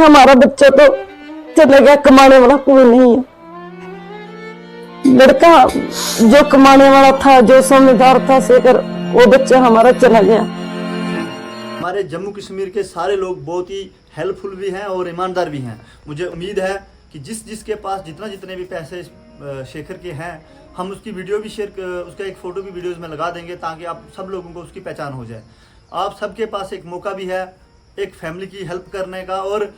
हमारा बच्चा तो चला गया, कमाने वाला कोई नहीं है। लड़का जो कमाने वाला था, जो समझदार था, शेखर, वो बच्चा हमारा चला गया। हमारे जम्मू कश्मीर के सारे लोग बहुत ही हेल्पफुल भी हैं और ईमानदार भी हैं। मुझे उम्मीद है कि जिसके पास जितने भी पैसे शेखर के हैं, हम उसकी वीडियो भी उसका एक फ़ोटो भी वीडियोज़ में लगा देंगे ताकि आप सब लोगों को उसकी पहचान हो जाए। आप सबके पास एक मौका भी है एक फैमिली की हेल्प करने का, और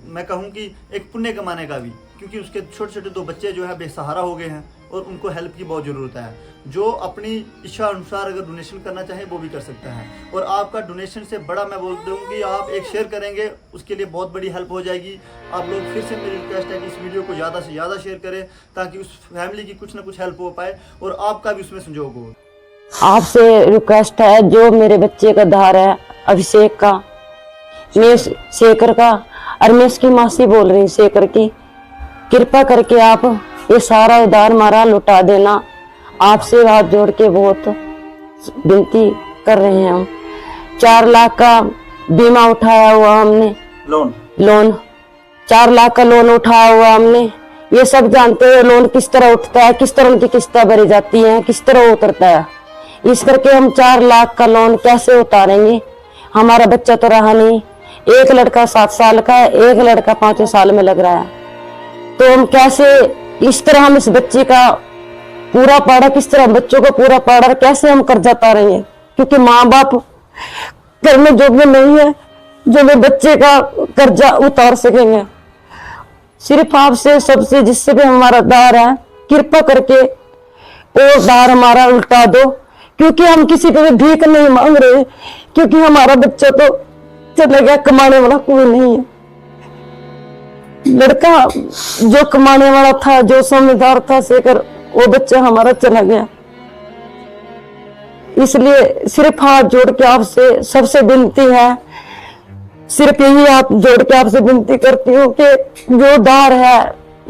मैं कहूँ कि एक पुण्य कमाने का भी, क्योंकि उसके छोटे छोटे 2 बच्चे जो है बेसहारा हो गए हैं और उनको हेल्प की बहुत ज़रूरत है। जो अपनी इच्छा अनुसार अगर डोनेशन करना चाहे वो भी कर सकता है, और आपका डोनेशन से बड़ा मैं बोल दूँ कि आप एक शेयर करेंगे उसके लिए बहुत बड़ी हेल्प हो जाएगी। आप लोग फिर से मेरी रिक्वेस्ट है कि इस वीडियो को ज़्यादा से ज़्यादा शेयर करें ताकि उस फैमिली की कुछ ना कुछ हेल्प हो पाए और आपका भी उसमें संजोग हो। आपसे रिक्वेस्ट है, जो मेरे बच्चे का धार है अभिषेक का, मैं शेखर का, और मैं इसकी मासी बोल रही हूँ शेखर की, कृपा करके आप ये सारा उधार मारा लुटा देना। आपसे हाथ जोड़ के बहुत विनती कर रहे हैं हम। 4 लाख का बीमा उठाया हुआ हमने, लोन 4 लाख का लोन उठाया हुआ हमने। ये सब जानते हैं लोन किस तरह उठता है, किस तरह उनकी किस्तें भरी जाती हैं, किस तरह उतरता है। इस करके हम 4 लाख का लोन कैसे उतारेंगे? हमारा बच्चा तो रहा नहीं। एक लड़का 7 साल का है, एक लड़का 5 साल में लग रहा है। तो हम कैसे इस तरह हम इस बच्चे का पूरा पाड़ा, किस तरह बच्चों को पूरा पाड़ा, कैसे हम कर्जा उतारेंगे? क्योंकि माँ बाप करने योग्य नहीं है जो वे बच्चे का कर्जा उतार सकेंगे। सिर्फ आपसे सबसे जिससे भी हमारा दार है, कृपा करके वो दार हमारा उल्टा दो, क्योंकि हम किसी पे भी भीख नहीं मांग रहे, क्योंकि हमारा बच्चा तो चला गया, कमाने वाला कोई नहीं है। लड़का जो कमाने वाला था, जो समझदार था शेखर, वो बच्चा हमारा चला गया। इसलिए सिर्फ हाथ जोड़ के आपसे सबसे विनती है, सिर्फ यही हाथ जोड़ के आपसे विनती करती हूँ कि जो दार है,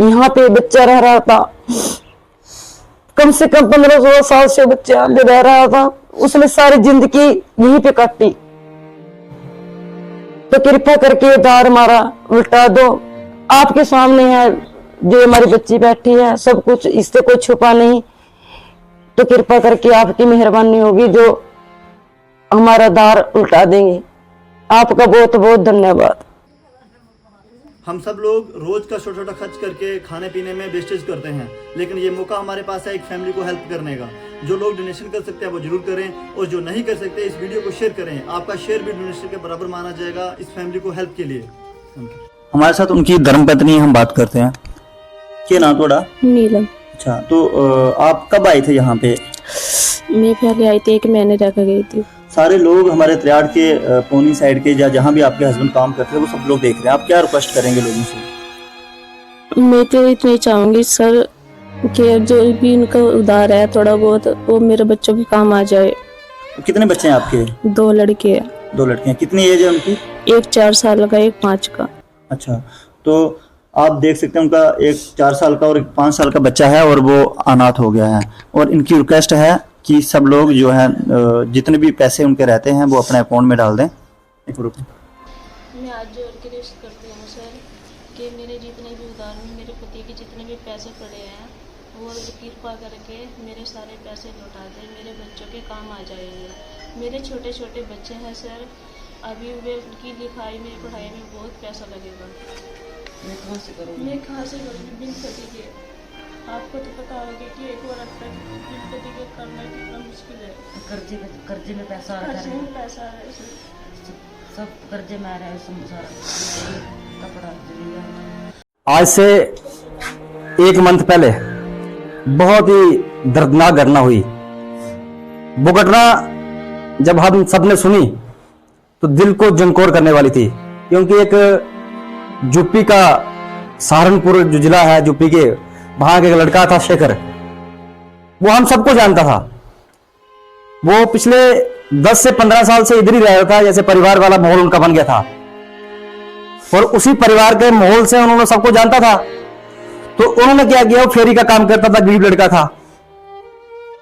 यहाँ पे बच्चा रह रहा था, कम से कम 15-16 साल से बच्चा रह रहा था, उसने सारी जिंदगी यहीं पे काटी। तो कृपा करके दार हमारा उल्टा दो। आपके सामने है जो हमारी बच्ची बैठी है, सब कुछ, इससे कोई छुपा नहीं। तो कृपा करके आपकी मेहरबानी होगी जो हमारा दार उल्टा देंगे। आपका बहुत बहुत धन्यवाद। हम सब लोग रोज का छोटा छोटा खर्च करके खाने पीने में वेस्टेज करते हैं, लेकिन ये मौका हमारे पास है एक फैमिली को हेल्प करने का। जो लोग डोनेशन कर सकते हैं वो जरूर करें, और जो नहीं कर सकते इस वीडियो को शेयर करें। आपका शेयर भी डोनेशन के बराबर माना जाएगा इस फैमिली को हेल्प के लिए। हमारे साथ उनकी धर्मपत्नी हम बात करते हैं। क्या नाम थोड़ा? नीलम। अच्छा, तो आप कब आए थे यहाँ पे? मैं पहले आई थी, 1 महीने रह कर गई थी। सारे लोग हमारे त्रियाड़ के पौनी साइड के या जहाँ भी आपके हस्बैंड काम करते हैं वो सब लोग देख रहे हैं। आप क्या रिक्वेस्ट करेंगे लोगों से? मैं तो इतना ही चाहूंगी सर कि जो भी उनका उधार है थोड़ा बहुत, वो मेरे बच्चों के काम आ जाए। कितने बच्चे हैं आपके? 2 लड़के हैं। 2 लड़कियां। कितनी एज है उनकी? एक 4 साल का, एक 5 का। अच्छा, तो आप देख सकते हैं उनका एक 4 साल का और एक 5 साल का बच्चा है और वो अनाथ हो गया है। और इनकी रिक्वेस्ट है कि सब लोग जो है जितने भी पैसे उनके रहते हैं वो अपने अकाउंट में डाल दें। मैं आज जो रिक्वेस्ट करती हूँ सर कि मेरे जितने भी उधार में मेरे पति के जितने भी पैसे पड़े हैं वो कृपा करके मेरे सारे पैसे लौटा दें, मेरे बच्चों के काम आ जाएंगे। मेरे छोटे छोटे बच्चे हैं सर, अभी वे उनकी लिखाई में पढ़ाई में बहुत पैसा लगेगा। मैं कहाँ से करूँगी बिन पति के? आपको तो पता होगा कि एक बार अब तक बिन पति के करना कितना मुश्किल है। कर्जे में पैसा आ रहा है, सब कर्जे में आ रहा है, सारा कपड़ा। आज से 1 मंथ पहले बहुत ही दर्दनाक घटना हुई। वो घटना जब हम सबने सुनी तो दिल को झंकोर करने वाली थी, क्योंकि एक यूपी का सहारनपुर जो जिला है यूपी के, वहां का एक लड़का था शेखर। वो हम सबको जानता था। वो पिछले 10 से 15 साल से इधर ही रह रहा था, जैसे परिवार वाला माहौल उनका बन गया था, और उसी परिवार के माहौल से उन्होंने सबको जानता था। तो उन्होंने क्या किया, वो फेरी का काम करता था, गरीब लड़का था,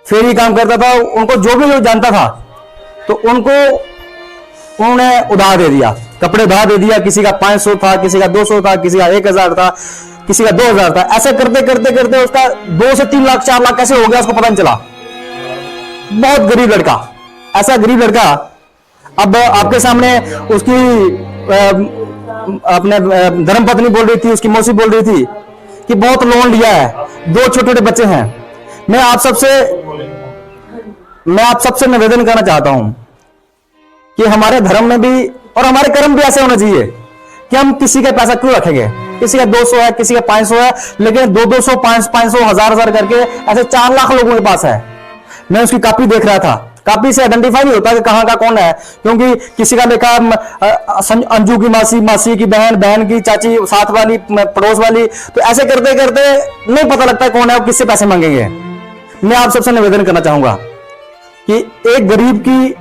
फेरी काम करता था। उनको जो भी लोग जानता था तो उनको उन्होंने उधार दे दिया। कपड़े उधार दे दिया, किसी का 500 था, किसी का 200 था, किसी का 1000 था, किसी का 2000 था। ऐसे करते करते करते उसका 2 से 3 लाख 4 लाख कैसे हो गया उसको पता नहीं चला। बहुत गरीब लड़का, ऐसा गरीब लड़का। अब आपके सामने उसकी अपने धर्मपत्नी बोल रही थी, उसकी मौसी बोल रही थी कि बहुत लोन लिया है, 2 छोटे छोटे बच्चे हैं। मैं आप सबसे निवेदन करना चाहता हूं कि हमारे धर्म में भी और हमारे कर्म भी ऐसे होने चाहिए कि हम किसी का पैसा क्यों रखेंगे। किसी का 200 है, किसी का 500 है, लेकिन 200, 500, 1000 करके ऐसे 4 लाख लोगों के पास है। मैं उसकी कॉपी देख रहा था, कॉपी से आइडेंटिफाई नहीं होता कि कहां का कौन है, क्योंकि किसी का लिखा अंजू की मासी, मासी की बहन, बहन की चाची, साथ वाली, पड़ोस वाली। तो ऐसे करते करते नहीं पता लगता कौन है, किससे पैसे मांगेंगे। मैं आप सबसे निवेदन करना चाहूंगा कि एक गरीब की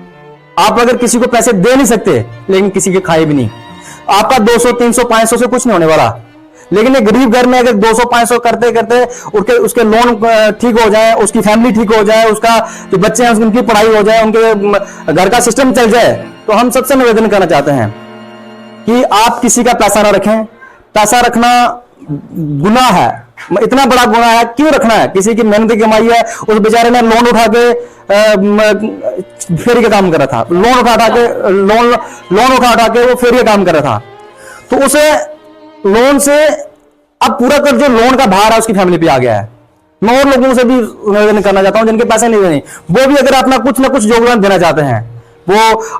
आप अगर किसी को पैसे दे नहीं सकते, लेकिन किसी के खाए भी नहीं। आपका 200, 300, 500 से कुछ नहीं होने वाला, लेकिन एक गरीब घर में अगर 200, 500 करते करते उसके लोन ठीक हो जाए, उसकी फैमिली ठीक हो जाए, उसका जो बच्चे हैं उनकी पढ़ाई हो जाए, उनके घर का सिस्टम चल जाए, तो हम सबसे निवेदन करना चाहते हैं कि आप किसी का पैसा ना रखें। पैसा रखना गुनाह है, इतना बड़ा गुनाह है। क्यों रखना है? किसी की मेहनत की कमाई है, उस बेचारे ने लोन उठा के फेरी का काम कर रहा था, लोन उठा के वो फेरी का काम कर रहा था। तो उसे लोन से अब पूरा कर जो लोन का भार है उसकी फैमिली पे आ गया है। मैं और लोगों से भी निवेदन करना चाहता हूं जिनके पैसे नहीं देने, वो भी अगर अपना कुछ ना कुछ योगदान देना चाहते हैं, वो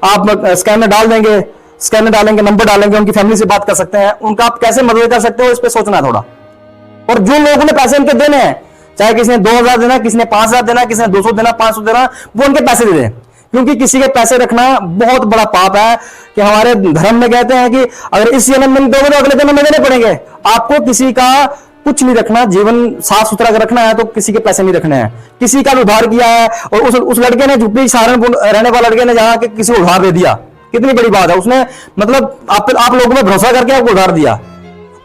आप स्कैन में डाल देंगे, स्कैन में डालेंगे, नंबर डालेंगे, उनकी फैमिली से बात कर सकते हैं, उनका आप कैसे मदद कर सकते हो इस पे सोचना है थोड़ा। और जो लोगों ने पैसे इनके देने हैं, चाहे किसी ने 2000 देना, किसी ने 5000 देना, किसी ने 200 देना, 500 देना, वो उनके पैसे दे दें। क्योंकि किसी के पैसे रखना बहुत बड़ा पाप है कि हमारे धर्म में कहते हैं कि अगर इस जन्म में दोगे तो अगले जन्म में देने पड़ेंगे। आपको किसी का कुछ नहीं रखना, जीवन साफ सुथरा रखना है तो किसी के पैसे नहीं रखने हैं। किसी का भी उधार किया है और उस लड़के ने, झुग्गी सहारनपुर रहने वाले लड़के ने जहां के किसी को उधार दे दिया, कितनी बड़ी बात है। उसने मतलब आप लोगों में भरोसा करके आपको उधार दिया,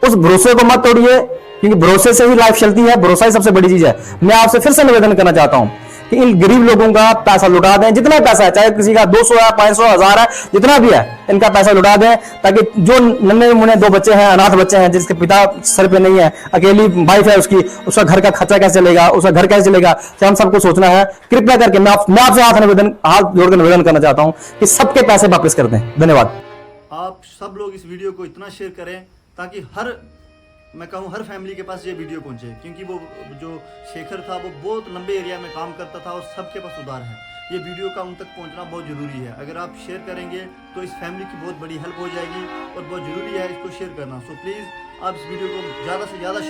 उस भरोसे को मत तोड़िए, क्योंकि भरोसे से ही लाइफ चलती है, भरोसा ही सबसे बड़ी चीज है। मैं आपसे फिर से निवेदन करना चाहता हूं कि इन गरीब लोगों का पैसा लुटा दें, जितना पैसा है, चाहे किसी का 200 है, 500, 1000 है, जितना भी है, इनका पैसा लुटा दें, ताकि जो नन्हे मुन्ने 2 बच्चे हैं, अनाथ बच्चे हैं, जिसके पिता सर पे नहीं है, अकेली वाइफ है उसका घर का खर्चा कैसे चलेगा, उसका घर कैसे चलेगा, तो हम सबको सोचना है। कृपया करके मैं आपसे हाथ जोड़कर निवेदन करना चाहता हूं कि सबके पैसे वापस कर दें। धन्यवाद। आप सब लोग इस वीडियो को इतना शेयर करें ताकि मैं कहूँ हर फैमिली के पास ये वीडियो पहुंचे, क्योंकि वो जो शेखर था वो बहुत लंबे एरिया में काम करता था और सबके पास उधार है। ये वीडियो का उन तक पहुंचना बहुत ज़रूरी है। अगर आप शेयर करेंगे तो इस फैमिली की बहुत बड़ी हेल्प हो जाएगी और बहुत ज़रूरी है इसको शेयर करना। सो प्लीज़ आप इस वीडियो को ज़्यादा से ज़्यादा